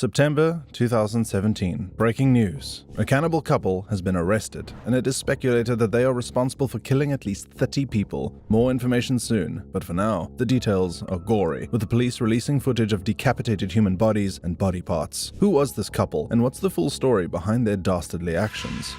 September 2017. Breaking news. A cannibal couple has been arrested, and it is speculated that they are responsible for killing at least 30 people. More information soon, but for now, the details are gory, with the police releasing footage of decapitated human bodies and body parts. Who was this couple, and what's the full story behind their dastardly actions?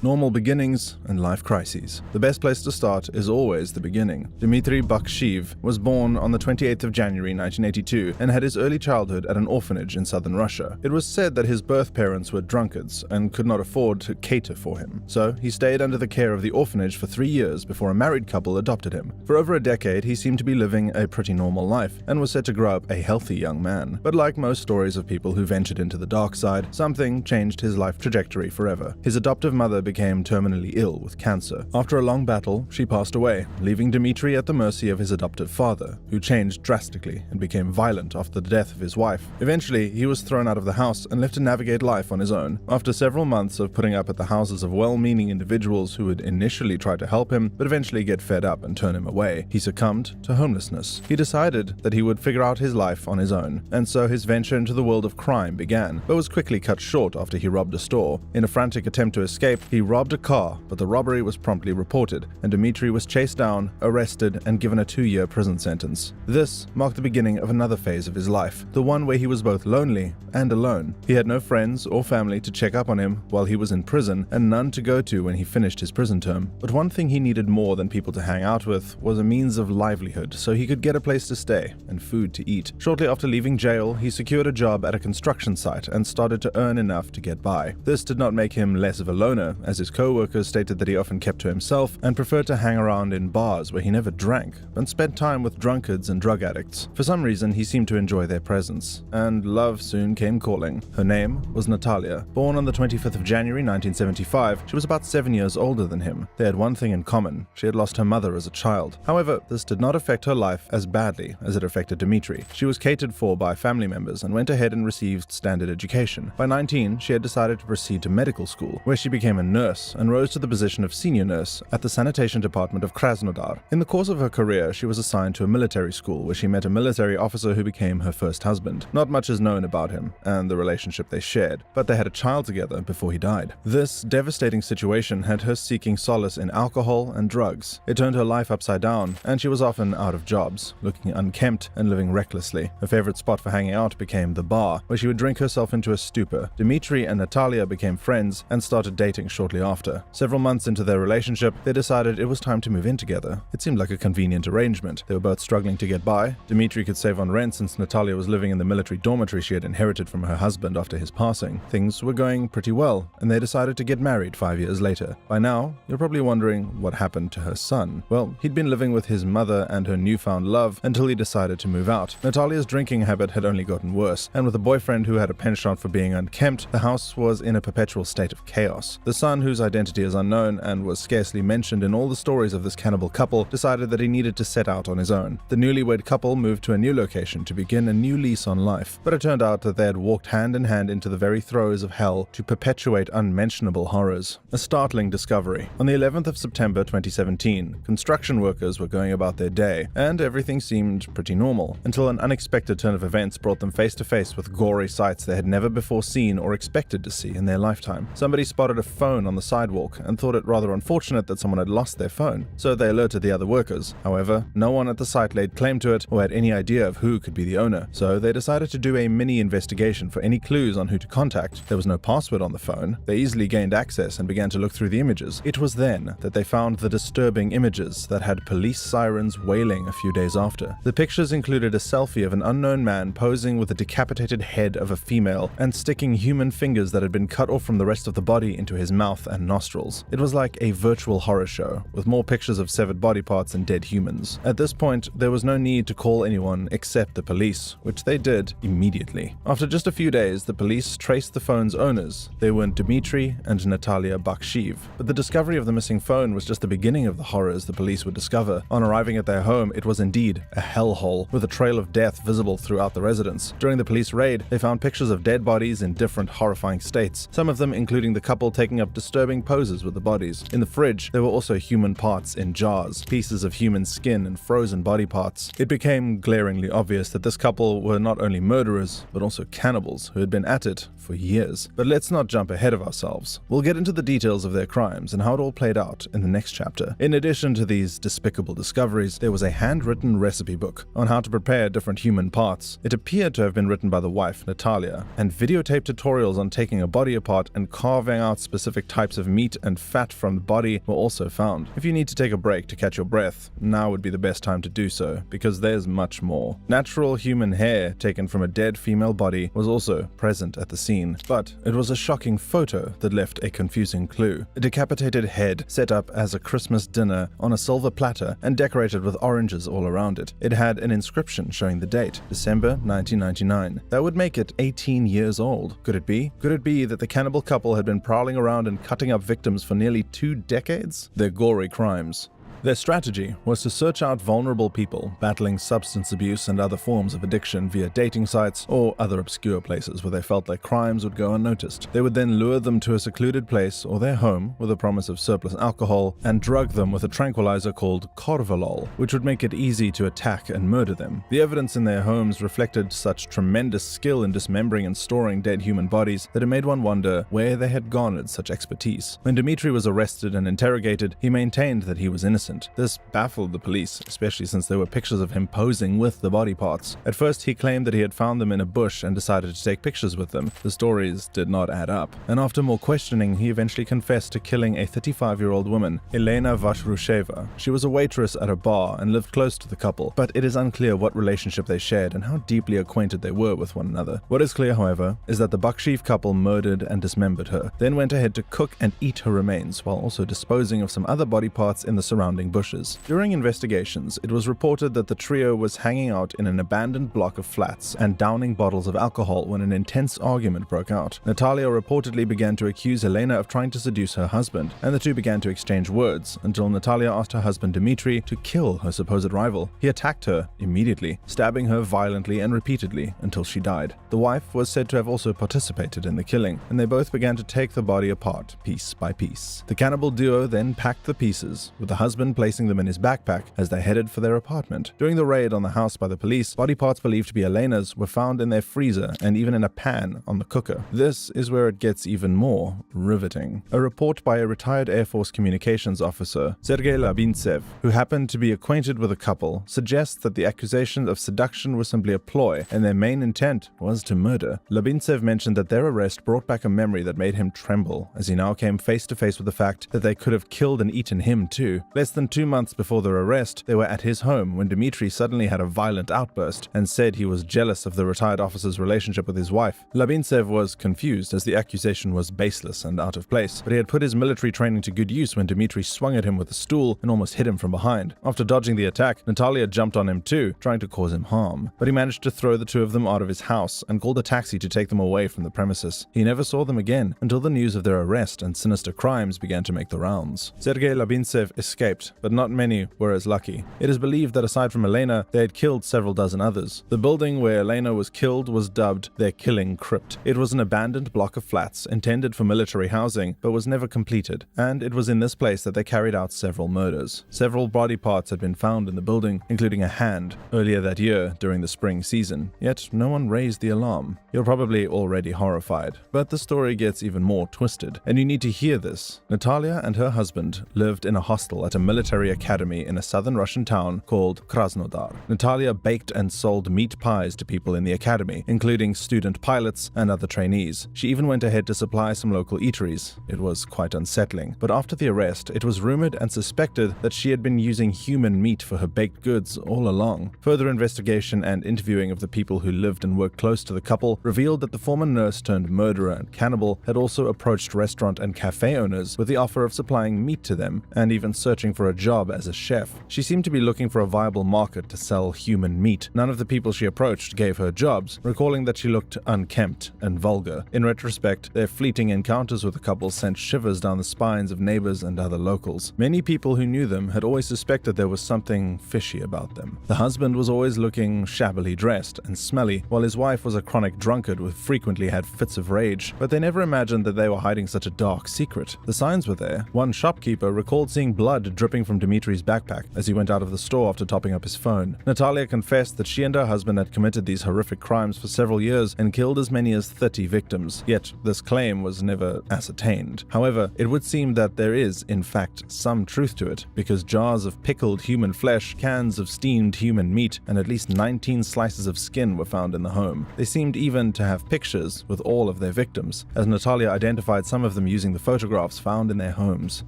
Normal beginnings and life crises. The best place to start is always the beginning. Dmitry Bakshiv was born on the 28th of January 1982 and had his early childhood at an orphanage in southern Russia. It was said that his birth parents were drunkards and could not afford to cater for him. So he stayed under the care of the orphanage for 3 years before a married couple adopted him. For over a decade, he seemed to be living a pretty normal life and was set to grow up a healthy young man. But like most stories of people who ventured into the dark side, something changed his life trajectory forever. His adoptive mother became terminally ill with cancer. After a long battle, she passed away, leaving Dmitry at the mercy of his adoptive father, who changed drastically and became violent after the death of his wife. Eventually, he was thrown out of the house and left to navigate life on his own. After several months of putting up at the houses of well-meaning individuals who would initially try to help him, but eventually get fed up and turn him away, he succumbed to homelessness. He decided that he would figure out his life on his own, and so his venture into the world of crime began, but was quickly cut short after he robbed a store. In a frantic attempt to escape, he robbed a car, but the robbery was promptly reported, and Dmitry was chased down, arrested, and given a 2-year prison sentence. This marked the beginning of another phase of his life, the one where he was both lonely and alone. He had no friends or family to check up on him while he was in prison, and none to go to when he finished his prison term. But one thing he needed more than people to hang out with was a means of livelihood, so he could get a place to stay and food to eat. Shortly after leaving jail, he secured a job at a construction site and started to earn enough to get by. This did not make him less of a loner, as his co-workers stated that he often kept to himself and preferred to hang around in bars where he never drank, but spent time with drunkards and drug addicts. For some reason, he seemed to enjoy their presence, and love soon came calling. Her name was Natalia. Born on the 25th of January 1975, she was about 7 years older than him. They had one thing in common: she had lost her mother as a child. However, this did not affect her life as badly as it affected Dmitry. She was catered for by family members and went ahead and received standard education. By 19, she had decided to proceed to medical school, where she became a nurse and rose to the position of senior nurse at the sanitation department of Krasnodar. In the course of her career, she was assigned to a military school where she met a military officer who became her first husband. Not much is known about him and the relationship they shared, but they had a child together before he died. This devastating situation had her seeking solace in alcohol and drugs. It turned her life upside down, and she was often out of jobs, looking unkempt and living recklessly. Her favorite spot for hanging out became the bar, where she would drink herself into a stupor. Dmitry and Natalia became friends and started dating shortly after. Several months into their relationship, they decided it was time to move in together. It seemed like a convenient arrangement. They were both struggling to get by. Dmitry could save on rent since Natalia was living in the military dormitory she had inherited from her husband after his passing. Things were going pretty well, and they decided to get married 5 years later. By now, you're probably wondering what happened to her son. Well, he'd been living with his mother and her newfound love until he decided to move out. Natalia's drinking habit had only gotten worse, and with a boyfriend who had a penchant for being unkempt, the house was in a perpetual state of chaos. The son, whose identity is unknown and was scarcely mentioned in all the stories of this cannibal couple, decided that he needed to set out on his own. The newlywed couple moved to a new location to begin a new lease on life, but it turned out that they had walked hand in hand into the very throes of hell to perpetuate unmentionable horrors. A startling discovery. On the 11th of September 2017, construction workers were going about their day, and everything seemed pretty normal, until an unexpected turn of events brought them face to face with gory sights they had never before seen or expected to see in their lifetime. Somebody spotted a phone on the sidewalk and thought it rather unfortunate that someone had lost their phone, so they alerted the other workers. However, no one at the site laid claim to it or had any idea of who could be the owner, so they decided to do a mini investigation for any clues on who to contact. There was no password on the phone. They easily gained access and began to look through the images. It was then that they found the disturbing images that had police sirens wailing a few days after. The pictures included a selfie of an unknown man posing with the decapitated head of a female and sticking human fingers that had been cut off from the rest of the body into his mouth and nostrils. It was like a virtual horror show, with more pictures of severed body parts and dead humans. At this point, there was no need to call anyone except the police, which they did immediately. After just a few days, the police traced the phone's owners. They were Dmitry and Natalia Bakshiv. But the discovery of the missing phone was just the beginning of the horrors the police would discover. On arriving at their home, it was indeed a hellhole, with a trail of death visible throughout the residence. During the police raid, they found pictures of dead bodies in different horrifying states, some of them including the couple taking up disturbing poses with the bodies. In the fridge, there were also human parts in jars, pieces of human skin and frozen body parts. It became glaringly obvious that this couple were not only murderers, but also cannibals who had been at it for years. But let's not jump ahead of ourselves. We'll get into the details of their crimes and how it all played out in the next chapter. In addition to these despicable discoveries, there was a handwritten recipe book on how to prepare different human parts. It appeared to have been written by the wife, Natalia, and videotape tutorials on taking a body apart and carving out specific types of meat and fat from the body were also found. If you need to take a break to catch your breath, now would be the best time to do so, because there's much more. Natural human hair taken from a dead female body was also present at the scene, but it was a shocking photo that left a confusing clue. A decapitated head set up as a Christmas dinner on a silver platter and decorated with oranges all around it. It had an inscription showing the date, December 1999. That would make it 18 years old. Could it be? Could it be that the cannibal couple had been prowling around and cutting up victims for nearly 2 decades? Their gory crimes. Their strategy was to search out vulnerable people battling substance abuse and other forms of addiction via dating sites or other obscure places where they felt their crimes would go unnoticed. They would then lure them to a secluded place or their home with a promise of surplus alcohol and drug them with a tranquilizer called Corvalol, which would make it easy to attack and murder them. The evidence in their homes reflected such tremendous skill in dismembering and storing dead human bodies that it made one wonder where they had garnered such expertise. When Dmitri was arrested and interrogated, he maintained that he was innocent. This baffled the police, especially since there were pictures of him posing with the body parts. At first, he claimed that he had found them in a bush and decided to take pictures with them. The stories did not add up, and after more questioning, he eventually confessed to killing a 35-year-old woman, Elena Vashrusheva. She was a waitress at a bar and lived close to the couple, but it is unclear what relationship they shared and how deeply acquainted they were with one another. What is clear, however, is that the Bakshiv couple murdered and dismembered her, then went ahead to cook and eat her remains while also disposing of some other body parts in the surrounding bushes. During investigations, it was reported that the trio was hanging out in an abandoned block of flats and downing bottles of alcohol when an intense argument broke out. Natalia reportedly began to accuse Elena of trying to seduce her husband, and the two began to exchange words until Natalia asked her husband Dmitri to kill her supposed rival. He attacked her immediately, stabbing her violently and repeatedly until she died. The wife was said to have also participated in the killing, and they both began to take the body apart piece by piece. The cannibal duo then packed the pieces, with the husband placing them in his backpack as they headed for their apartment. During the raid on the house by the police, body parts believed to be Elena's were found in their freezer and even in a pan on the cooker. This is where it gets even more riveting. A report by a retired Air Force communications officer, Sergei Labintsev, who happened to be acquainted with the couple, suggests that the accusation of seduction was simply a ploy and their main intent was to murder. Labintsev mentioned that their arrest brought back a memory that made him tremble as he now came face to face with the fact that they could have killed and eaten him too. Less than 2 months before their arrest, they were at his home when Dmitri suddenly had a violent outburst and said he was jealous of the retired officer's relationship with his wife. Labintsev was confused as the accusation was baseless and out of place, but he had put his military training to good use when Dmitri swung at him with a stool and almost hit him from behind. After dodging the attack, Natalia jumped on him too, trying to cause him harm, but he managed to throw the two of them out of his house and called a taxi to take them away from the premises. He never saw them again until the news of their arrest and sinister crimes began to make the rounds. Sergei Labintsev escaped, but not many were as lucky. It is believed that aside from Elena, they had killed several dozen others. The building where Elena was killed was dubbed their killing crypt. It was an abandoned block of flats intended for military housing, but was never completed, and it was in this place that they carried out several murders. Several body parts had been found in the building, including a hand, earlier that year during the spring season, yet no one raised the alarm. You're probably already horrified, but the story gets even more twisted, and you need to hear this. Natalia and her husband lived in a hostel at a military academy in a southern Russian town called Krasnodar. Natalia baked and sold meat pies to people in the academy, including student pilots and other trainees. She even went ahead to supply some local eateries. It was quite unsettling, but after the arrest, it was rumored and suspected that she had been using human meat for her baked goods all along. Further investigation and interviewing of the people who lived and worked close to the couple revealed that the former nurse turned murderer and cannibal had also approached restaurant and cafe owners with the offer of supplying meat to them and even searching for for a job as a chef. She seemed to be looking for a viable market to sell human meat. None of the people she approached gave her jobs, recalling that she looked unkempt and vulgar. In retrospect, their fleeting encounters with the couple sent shivers down the spines of neighbors and other locals. Many people who knew them had always suspected there was something fishy about them. The husband was always looking shabbily dressed and smelly, while his wife was a chronic drunkard who frequently had fits of rage, but they never imagined that they were hiding such a dark secret. The signs were there. One shopkeeper recalled seeing blood dripping from Dimitri's backpack as he went out of the store after topping up his phone. Natalia confessed that she and her husband had committed these horrific crimes for several years and killed as many as 30 victims, yet this claim was never ascertained. However, it would seem that there is, in fact, some truth to it, because jars of pickled human flesh, cans of steamed human meat, and at least 19 slices of skin were found in the home. They seemed even to have pictures with all of their victims, as Natalia identified some of them using the photographs found in their homes.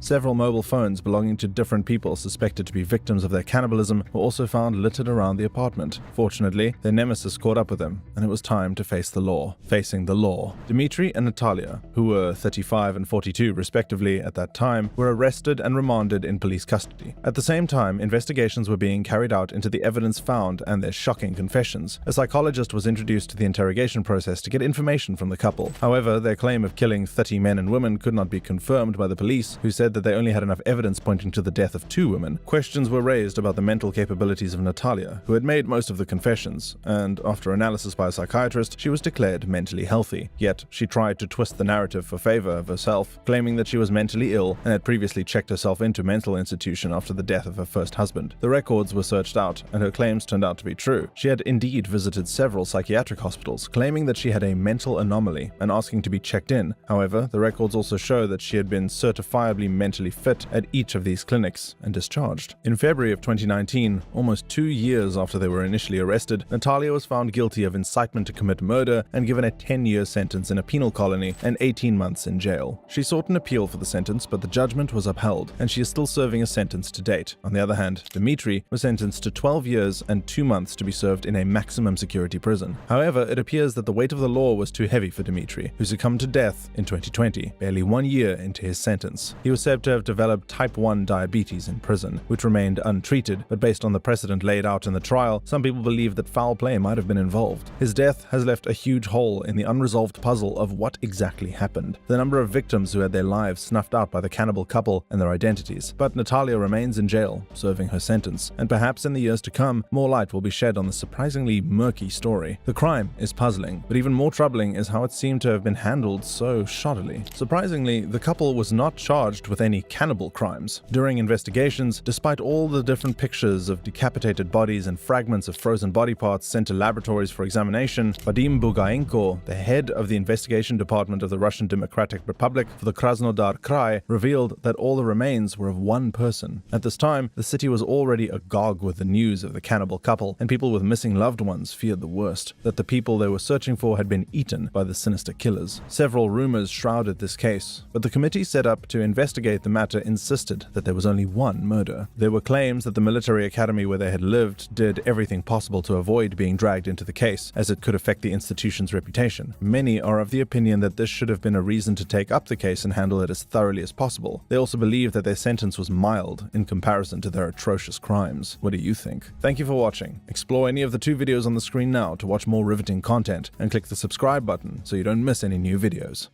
Several mobile phones belonging to different people suspected to be victims of their cannibalism were also found littered around the apartment. Fortunately, their nemesis caught up with them, and it was time to face the law. Facing the law. Dimitri and Natalia, who were 35 and 42 respectively at that time, were arrested and remanded in police custody. At the same time, investigations were being carried out into the evidence found and their shocking confessions. A psychologist was introduced to the interrogation process to get information from the couple. However, their claim of killing 30 men and women could not be confirmed by the police, who said that they only had enough evidence pointing to the death of 2 women. Questions were raised about the mental capabilities of Natalia, who had made most of the confessions, and after analysis by a psychiatrist, she was declared mentally healthy. Yet, she tried to twist the narrative for favor of herself, claiming that she was mentally ill and had previously checked herself into a mental institution after the death of her first husband. The records were searched out, and her claims turned out to be true. She had indeed visited several psychiatric hospitals, claiming that she had a mental anomaly and asking to be checked in. However, the records also show that she had been certifiably mentally fit at each of these clinics and discharged. In February of 2019, almost 2 years after they were initially arrested, Natalia was found guilty of incitement to commit murder and given a 10-year sentence in a penal colony and 18 months in jail. She sought an appeal for the sentence, but the judgment was upheld, and she is still serving a sentence to date. On the other hand, Dimitri was sentenced to 12 years and 2 months to be served in a maximum security prison. However, it appears that the weight of the law was too heavy for Dimitri, who succumbed to death in 2020, barely 1 year into his sentence. He was said to have developed type 1 diabetes in prison, which remained untreated, but based on the precedent laid out in the trial, some people believe that foul play might have been involved. His death has left a huge hole in the unresolved puzzle of what exactly happened. The number of victims who had their lives snuffed out by the cannibal couple and their identities. But Natalia remains in jail, serving her sentence, and perhaps in the years to come, more light will be shed on the surprisingly murky story. The crime is puzzling, but even more troubling is how it seemed to have been handled so shoddily. Surprisingly, the couple was not charged with any cannibal crimes. During investigations, despite all the different pictures of decapitated bodies and fragments of frozen body parts sent to laboratories for examination, Vadim Bugaenko, the head of the investigation department of the Russian Democratic Republic for the Krasnodar Krai, revealed that all the remains were of one person. At this time, the city was already agog with the news of the cannibal couple, and people with missing loved ones feared the worst, that the people they were searching for had been eaten by the sinister killers. Several rumors shrouded this case, but the committee set up to investigate the matter insisted that there was only one murder. There were claims that the military academy where they had lived did everything possible to avoid being dragged into the case, as it could affect the institution's reputation. Many are of the opinion that this should have been a reason to take up the case and handle it as thoroughly as possible. They also believe that their sentence was mild in comparison to their atrocious crimes. What do you think? Thank you for watching. Explore any of the 2 videos on the screen now to watch more riveting content, and click the subscribe button so you don't miss any new videos.